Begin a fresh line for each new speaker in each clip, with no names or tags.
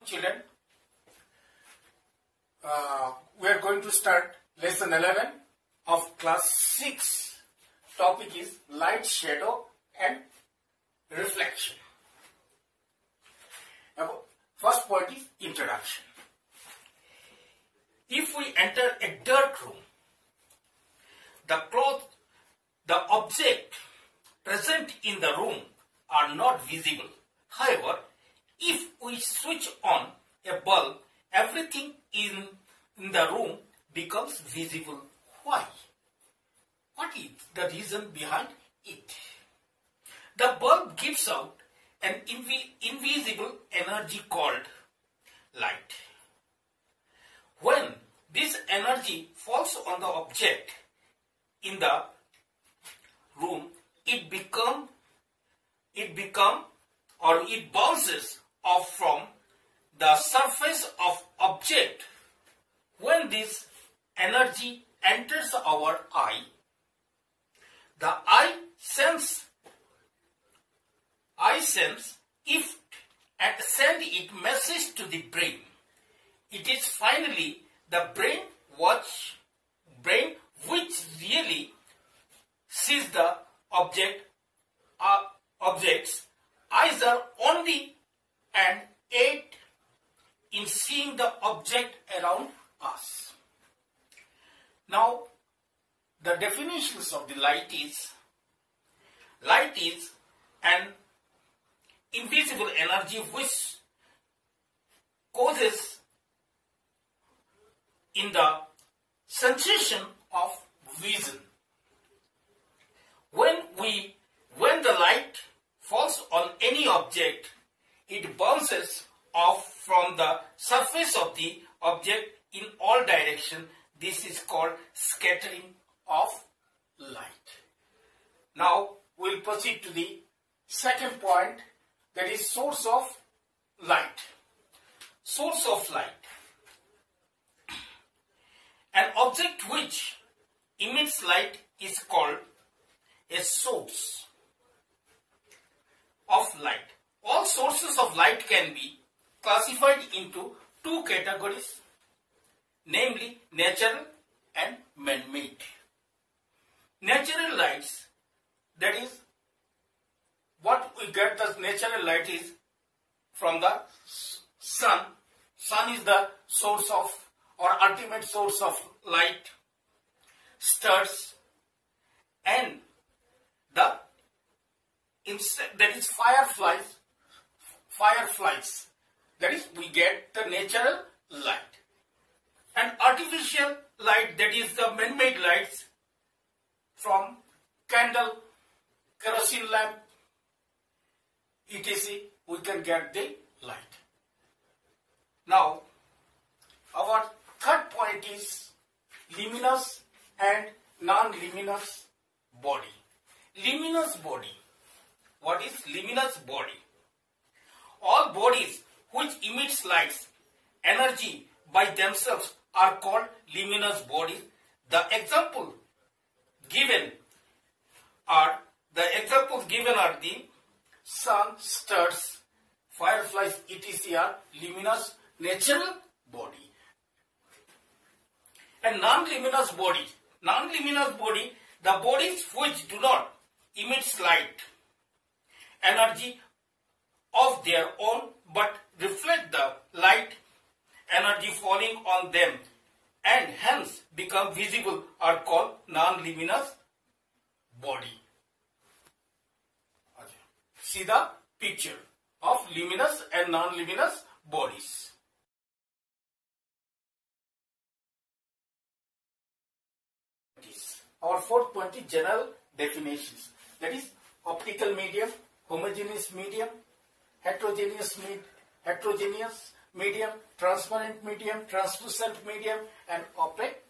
Children, we are going to start lesson 11 of class 6. Topic is light, shadow and reflection. Now, first point is introduction. If we enter a dark room, the object present in the room are not visible. However, if we switch on a bulb, everything in the room becomes visible. Why? What is the reason behind it? The bulb gives out an invisible energy called light. When this energy falls on the object in the room, it bounces off from the surface of object. When this energy enters our eye, the eye sense it and send it message to the brain. It is finally the brain which really sees the objects. Eyes are only an aid in seeing the object around us. Now, the definitions of the light is an invisible energy which causes in the sensation of vision. When the light falls on any object, it bounces off from the surface of the object in all directions. This is called scattering of light. Now we will proceed to the second point, that is source of light. Source of light. An object which emits light is called a source of light. All sources of light can be classified into two categories, namely natural and man-made. Natural lights, that is what we get the natural light is from the sun. Sun is the source of or ultimate source of light. Stars and that is fireflies. That is, we get the natural light. And artificial light, that is the man-made lights from candle, kerosene lamp, etc. we can get the light. Now, our third point is luminous and non-luminous body. Luminous body. What is luminous body? All bodies which emits lights, energy by themselves are called luminous bodies. The examples given are the sun, stars, fireflies, etc. are luminous natural body. And non-luminous body. Non-luminous body, the bodies which do not emit light, energy of their own, but reflect the light energy falling on them and hence become visible, are called non-luminous body. See the picture of luminous and non-luminous bodies. Our fourth point is general definitions. That is optical medium, homogeneous medium, heterogeneous medium, transparent medium, translucent medium and opaque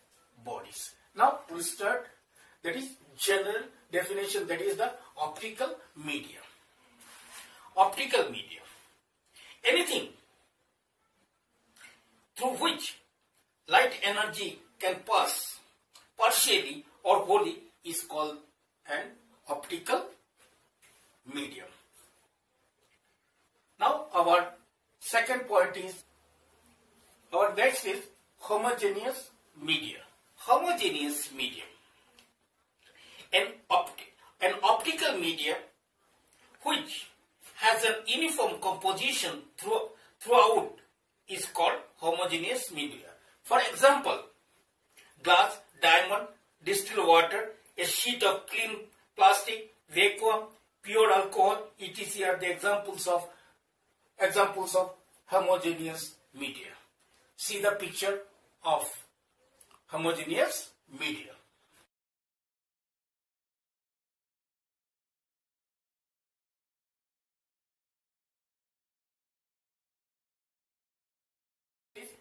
bodies. Now we will start, that is general definition, that is the optical medium. Optical medium. Anything through which light energy can pass partially or wholly is called an optical medium. Now our second point is next is homogeneous media. Homogeneous medium. An optical medium which has an uniform composition throughout is called homogeneous media. For example, glass, diamond, distilled water, a sheet of clean plastic, vacuum, pure alcohol, etc. are the examples of homogeneous media. See the picture of homogeneous media.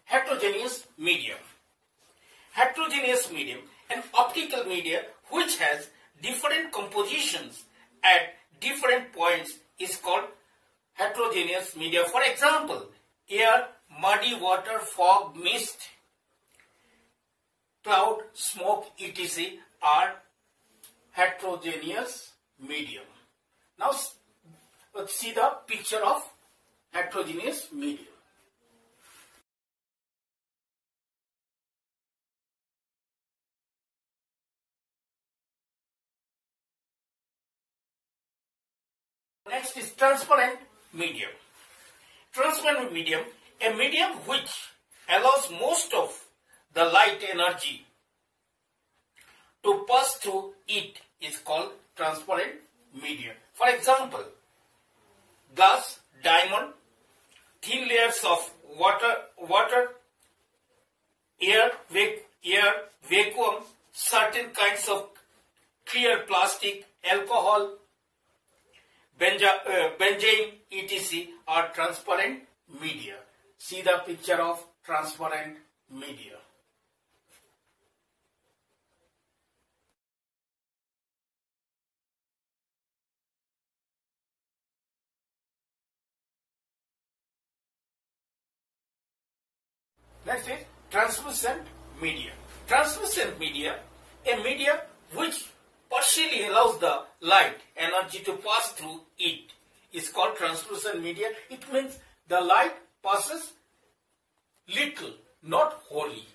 Heterogeneous medium. Heterogeneous medium, an optical medium which has different compositions at different points, is called heterogeneous media. For example, air, muddy water, fog, mist, cloud, smoke, etc. are heterogeneous medium. Now let's see the picture of heterogeneous medium. Next is transparent medium. Transparent medium, a medium which allows most of the light energy to pass through it, is called transparent medium. For example, glass, diamond, thin layers of water, air, vacuum, certain kinds of clear plastic, alcohol, benzene, etc. are transparent media. See the picture of transparent media. Next is translucent media. Translucent media, a media which partially allows the light energy to pass through it, is called translucent media. It means the light passes little, not wholly.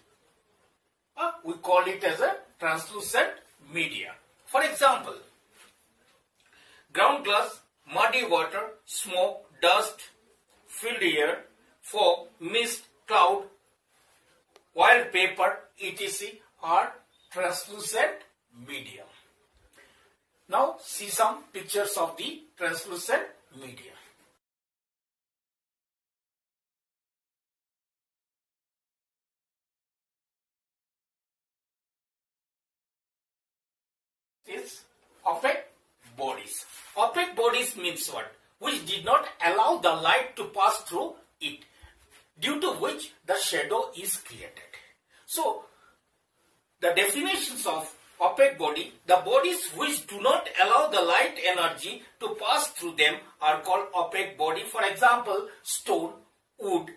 We call it as a translucent media. For example, ground glass, muddy water, smoke, dust, filled air, fog, mist, cloud, oiled paper, etc. are translucent medium. Now see some pictures of the translucent media. Is opaque bodies. Opaque bodies means what? Which did not allow the light to pass through it, due to which the shadow is created. So the definitions of opaque body, the bodies which do not allow the light energy to pass through them are called opaque body. For example, stone, wood,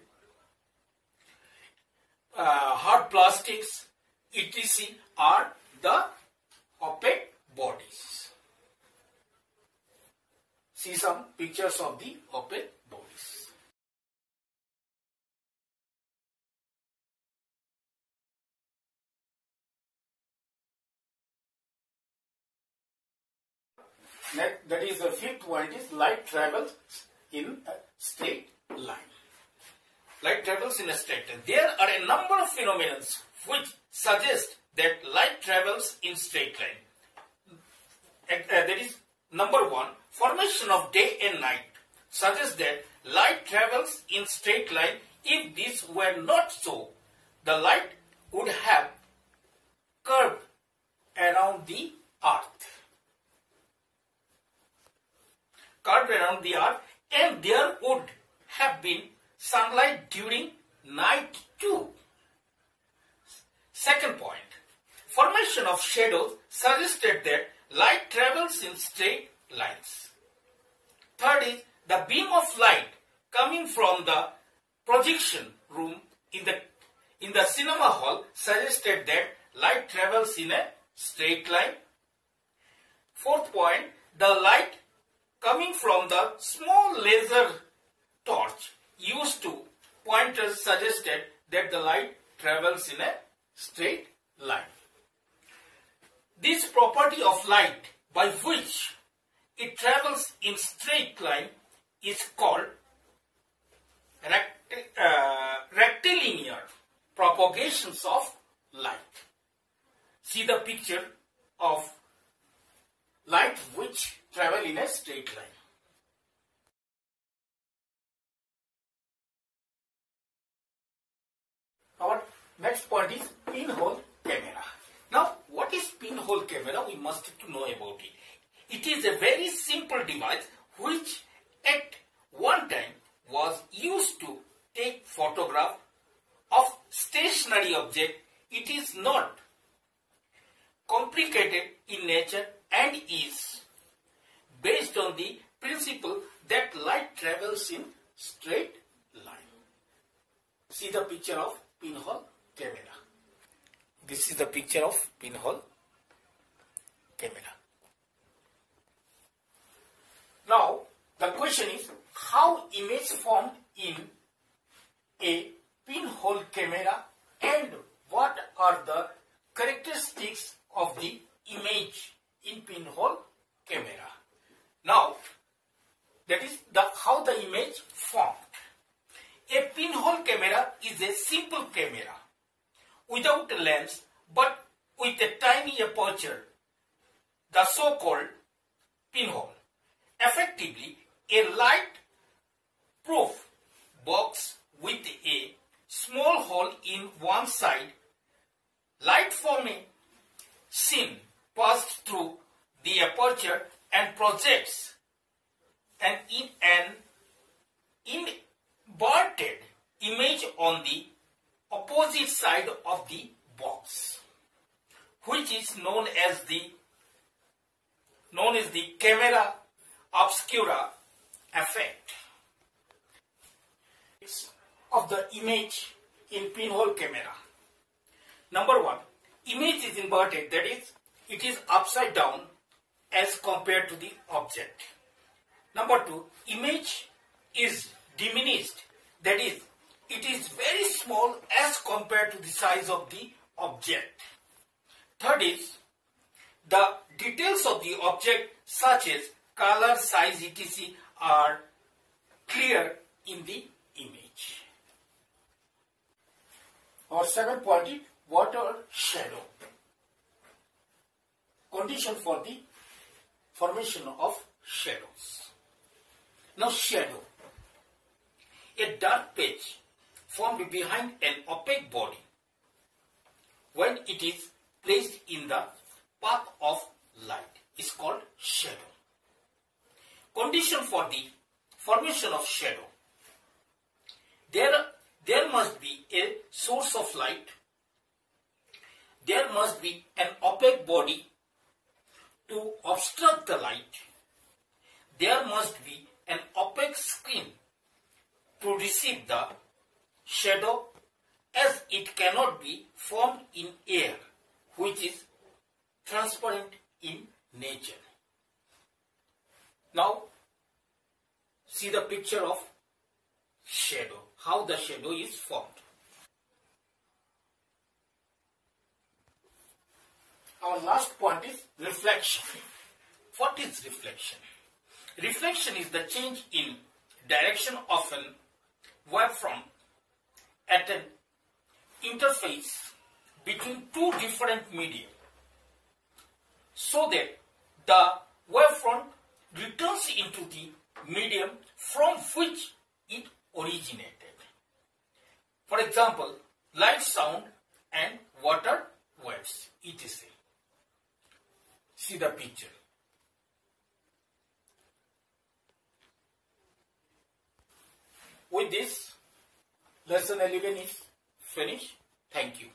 hard plastics, etc. are the opaque bodies. See some pictures of the opaque bodies. Next, that is the fifth point, is light travels in a straight line. Light travels in a straight line. There are a number of phenomena which suggest that light travels in straight line. That is, number one, formation of day and night suggests that light travels in straight line. If this were not so, the light would have curved around the earth. Curved around the earth, and there would have been sunlight during night too. Second point, formation of shadows suggested that light travels in straight lines. Third is, the beam of light coming from the projection room in the cinema hall suggested that light travels in a straight line. Fourth point, the light coming from the small laser torch used to pointers suggested that the light travels in a straight line. This property of light by which it travels in straight line is called rectilinear propagations of light. See the picture of light which travel in a straight line. Our next point is pinhole camera. Now, what is pinhole camera? We must know about it. It is a very simple device which at one time was used to take photograph of stationary object. It is not complicated in nature and is based on the principle that light travels in straight line. See the picture of pinhole camera. This is the picture of pinhole camera. Now, the question is how image formed in a pinhole camera and what are the characteristics of the image in pinhole camera. Now, that is how the image formed. A pinhole camera is a simple camera without a lens but with a tiny aperture, the so-called pinhole. Effectively, a light-proof box with a small hole in one side. Light from a scene passed through the aperture and projects an inverted image on the opposite side of the box, which is known as the camera obscura effect. Of the image in pinhole camera. Number one, image is inverted, that is, it is upside down as compared to the object. Number two, image is diminished, that is, it is very small as compared to the size of the object. Third is, the details of the object such as color, size, etc. are clear in the image. Our second point is water shadow. Condition for the formation of shadows. Now, shadow. A dark patch formed behind an opaque body when it is placed in the path of light is called shadow. Condition for the formation of shadow. There must be a source of light. There must be an opaque body to obstruct the light. There must be an opaque screen to receive the shadow, as it cannot be formed in air, which is transparent in nature. Now, see the picture of shadow, how the shadow is formed. Our last point is reflection. What is reflection? Reflection is the change in direction of an wavefront at an interface between two different media, so that the wavefront returns into the medium from which it originated. For example, light, sound and water waves, etc. See the picture. With this, lesson 11 is finished. Thank you.